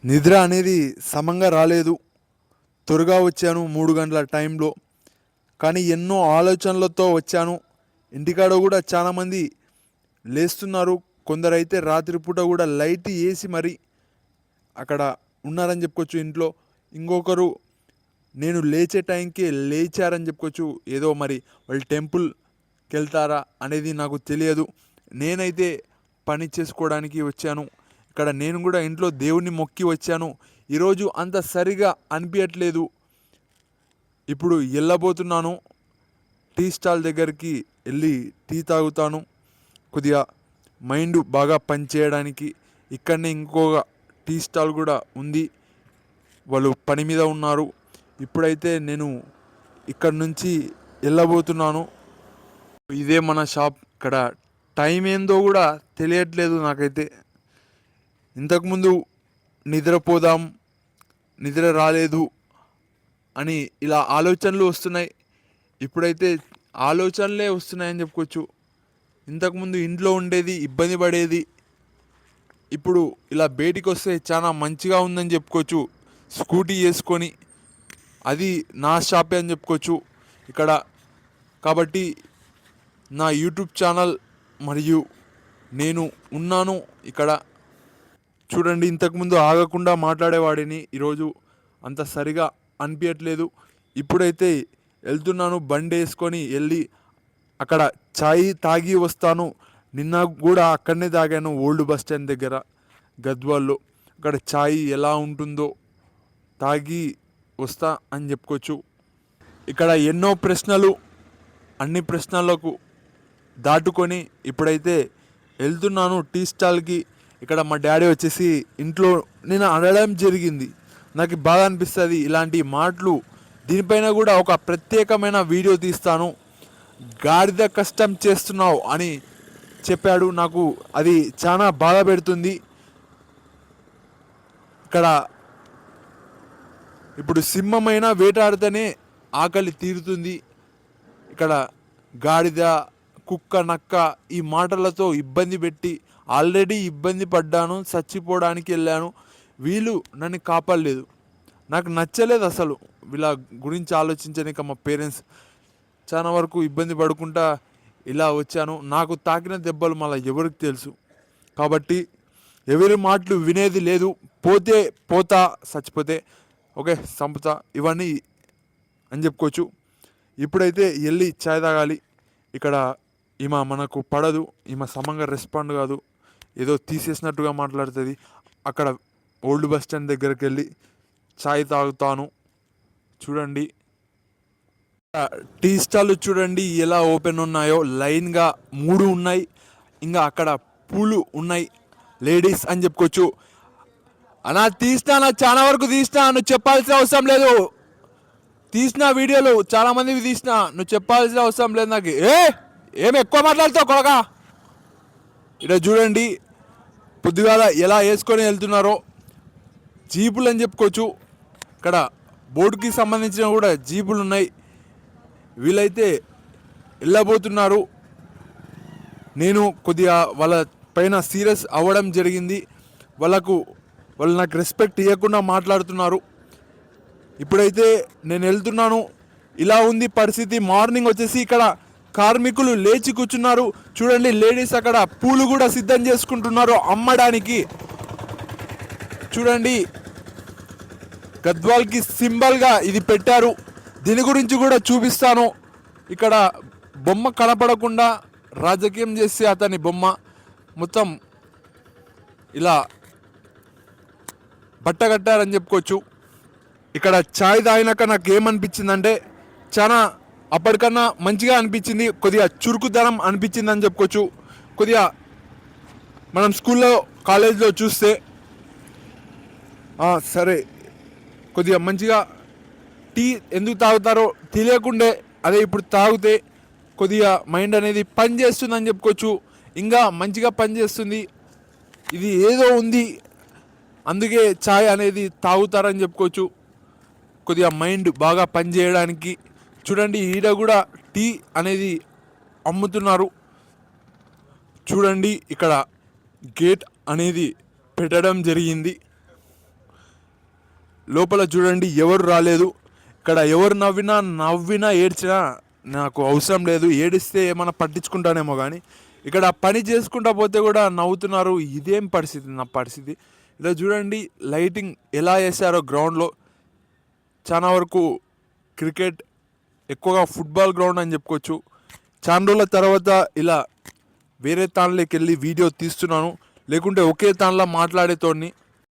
నిద్ర అనేది సమంగా రాలేదు. త్వరగా వచ్చాను 3 గంటల టైంలో. కానీ ఎన్నో ఆలోచనలతో వచ్చాను. ఇంటికాడ కూడా చాలామంది లేస్తున్నారు. కొందరైతే రాత్రిపూట కూడా లైట్ వేసి మరి అక్కడ ఉన్నారని చెప్పుకోవచ్చు ఇంట్లో. ఇంకొకరు నేను లేచే టైంకి లేచారని చెప్పుకోవచ్చు. ఏదో మరి వాళ్ళు టెంపుల్కి వెళ్తారా అనేది నాకు తెలియదు. నేనైతే పని చేసుకోవడానికి వచ్చాను. ఇక్కడ నేను కూడా ఇంట్లో దేవుణ్ణి మొక్కి వచ్చాను. ఈరోజు అంత సరిగా అనిపించట్లేదు. ఇప్పుడు వెళ్ళబోతున్నాను టీ స్టాల్ దగ్గరికి. వెళ్ళి టీ తాగుతాను కొద్దిగా మైండ్ బాగా పనిచేయడానికి. ఇక్కడనే ఇంకొక టీ స్టాల్ కూడా ఉంది, వాళ్ళు పని మీద ఉన్నారు. ఇప్పుడైతే నేను ఇక్కడ నుంచి వెళ్ళబోతున్నాను. ఇదే మన షాప్. ఇక్కడ టైం ఏందో కూడా తెలియట్లేదు నాకైతే. ఇంతకుముందు నిద్రపోదాం, నిద్ర రాలేదు అని ఇలా ఆలోచనలు వస్తున్నాయి. ఇప్పుడైతే ఆలోచనలే వస్తున్నాయని చెప్పుకోవచ్చు. ఇంతకుముందు ఇంట్లో ఉండేది, ఇబ్బంది పడేది. ఇప్పుడు ఇలా బయటికి వస్తే చాలా మంచిగా ఉందని చెప్పుకోవచ్చు. స్కూటీ చేసుకొని అది నా షాపే అని చెప్పుకోవచ్చు ఇక్కడ. కాబట్టి నా యూట్యూబ్ ఛానల్ మరియు నేను ఉన్నాను ఇక్కడ. చూడండి, ఇంతకుముందు ఆగకుండా మాట్లాడేవాడిని, ఈరోజు అంత సరిగా అనిపించట్లేదు. ఇప్పుడైతే వెళ్తున్నాను, బండి వేసుకొని వెళ్ళి అక్కడ ఛాయ్ తాగి వస్తాను. నిన్న కూడా అక్కడనే తాగాను, ఓల్డ్ బస్ స్టాండ్ దగ్గర గద్వాల్లో. అక్కడ ఛాయ్ ఎలా ఉంటుందో తాగి వస్తా అని చెప్పుకోవచ్చు. ఇక్కడ ఎన్నో ప్రశ్నలు, అన్ని ప్రశ్నలకు దాటుకొని ఇప్పుడైతే వెళ్తున్నాను టీ స్టాల్కి. ఇక్కడ మా డాడీ వచ్చేసి ఇంట్లో నేను అడగడం జరిగింది. నాకు బాగా అనిపిస్తుంది ఇలాంటి మాటలు. దీనిపైన కూడా ఒక ప్రత్యేకమైన వీడియో తీస్తాను. గాడిద కష్టం చేస్తున్నావు అని చెప్పాడు. నాకు అది చాలా బాధ పెడుతుంది. ఇక్కడ ఇప్పుడు సింహమైన వేటాడితేనే ఆకలి తీరుతుంది. ఇక్కడ గాడిద, కుక్క, నక్క ఈ మాటలతో ఇబ్బంది పెట్టి ఆల్రెడీ ఇబ్బంది పడ్డాను, చచ్చిపోవడానికి వెళ్ళాను. వీళ్ళు నన్ను కాపాడలేదు. నాకు నచ్చలేదు అసలు వీళ్ళ గురించి ఆలోచించడానికి. మా పేరెంట్స్ చాలా వరకు ఇబ్బంది పడుకుంటా ఇలా వచ్చాను. నాకు తాకిన దెబ్బలు మళ్ళీ ఎవరికి తెలుసు. కాబట్టి ఎవరి మాటలు వినేది లేదు. పోతే పోతా, చచ్చిపోతే ఓకే సంపుతా, ఇవన్నీ అని చెప్పుకోవచ్చు. ఇప్పుడైతే వెళ్ళి ఛాయ్ తాగాలి. ఇక్కడ ఈమె మనకు పడదు, ఈమె సమంగా రెస్పాండ్ కాదు, ఏదో తీసేసినట్టుగా మాట్లాడుతుంది. అక్కడ ఓల్డ్ బస్ స్టాండ్ దగ్గరికి వెళ్ళి ఛాయ్ తాగుతాను. చూడండి టీ స్టాల్ చూడండి ఎలా ఓపెన్ ఉన్నాయో. లైన్గా 3 ఉన్నాయి. ఇంకా అక్కడ పూలు ఉన్నాయి. లేడీస్ అని చెప్పుకోవచ్చు. అన్నా తీసినా, చాలా వరకు తీసినా, నువ్వు చెప్పాల్సిన అవసరం లేదు. తీసిన వీడియోలు చాలామందివి తీసిన, నువ్వు చెప్పాల్సిన అవసరం లేదు నాకు. ఏం ఎక్కువ మాట్లాడుతావు కొడగా. ఇక్కడ చూడండి పొద్దుగాల ఎలా వేసుకొని వెళ్తున్నారో. జీపులు అని చెప్పుకోవచ్చు. ఇక్కడ బోర్డుకి సంబంధించిన కూడా జీపులు ఉన్నాయి. వీళ్ళైతే వెళ్ళబోతున్నారు. నేను కొద్దిగా వాళ్ళ పైన సీరియస్ అవ్వడం జరిగింది. వాళ్ళు నాకు రెస్పెక్ట్ ఇవ్వకుండా మాట్లాడుతున్నారు. ఇప్పుడైతే నేను వెళ్తున్నాను. ఇలా ఉంది పరిస్థితి. మార్నింగ్ వచ్చేసి ఇక్కడ కార్మికులు లేచి కూర్చున్నారు. చూడండి లేడీస్ అక్కడ పూలు కూడా సిద్ధం చేసుకుంటున్నారు అమ్మడానికి. చూడండి గద్వాల్కి సింబల్గా ఇది పెట్టారు. దీని గురించి కూడా చూపిస్తాను. ఇక్కడ బొమ్మ కనపడకుండా రాజకీయం చేసి అతని బొమ్మ మొత్తం ఇలా బట్ట కట్టారని చెప్పుకోవచ్చు. ఇక్కడ ఛాయ్ తాగినాక నాకు ఏమనిపించిందంటే చాలా అప్పటికన్నా మంచిగా అనిపించింది. కొద్దిగా చురుకుదనం అనిపించింది అని చెప్పుకోవచ్చు. కొద్దిగా మనం స్కూల్లో కాలేజీలో చూస్తే సరే కొద్దిగా మంచిగా టీ ఎందుకు తాగుతారో తెలియకుండే, అదే ఇప్పుడు తాగితే కొద్దిగా మైండ్ అనేది పని చేస్తుందని చెప్పుకోవచ్చు. ఇంకా మంచిగా పనిచేస్తుంది. ఇది ఏదో ఉంది, అందుకే ఛాయ్ అనేది తాగుతారని చెప్పుకోవచ్చు. కొద్దిగా మైండ్ బాగా పనిచేయడానికి. చూడండి ఈడ కూడా టీ అనేది అమ్ముతున్నారు. చూడండి ఇక్కడ గేట్ అనేది పెట్టడం జరిగింది. లోపల చూడండి ఎవరు రాలేదు. ఇక్కడ ఎవరు నవ్వినా ఏడ్చినా నాకు అవసరం లేదు. ఏడిస్తే ఏమైనా పట్టించుకుంటానేమో కానీ ఇక్కడ పని చేసుకుంటా పోతే కూడా నవ్వుతున్నారు. ఇదేం పరిస్థితి నా పరిస్థితి. ఇలా చూడండి లైటింగ్ ఎలా వేసారో గ్రౌండ్లో. చాలా వరకు క్రికెట్, ఎక్కువగా ఫుట్బాల్ గ్రౌండ్ అని చెప్పుకోవచ్చు. చాలా రోజుల తర్వాత ఇలా వేరే తాన్లోకి వెళ్ళి వీడియో తీస్తున్నాను. లేకుంటే ఒకే తాన్లో మాట్లాడేతోడిని.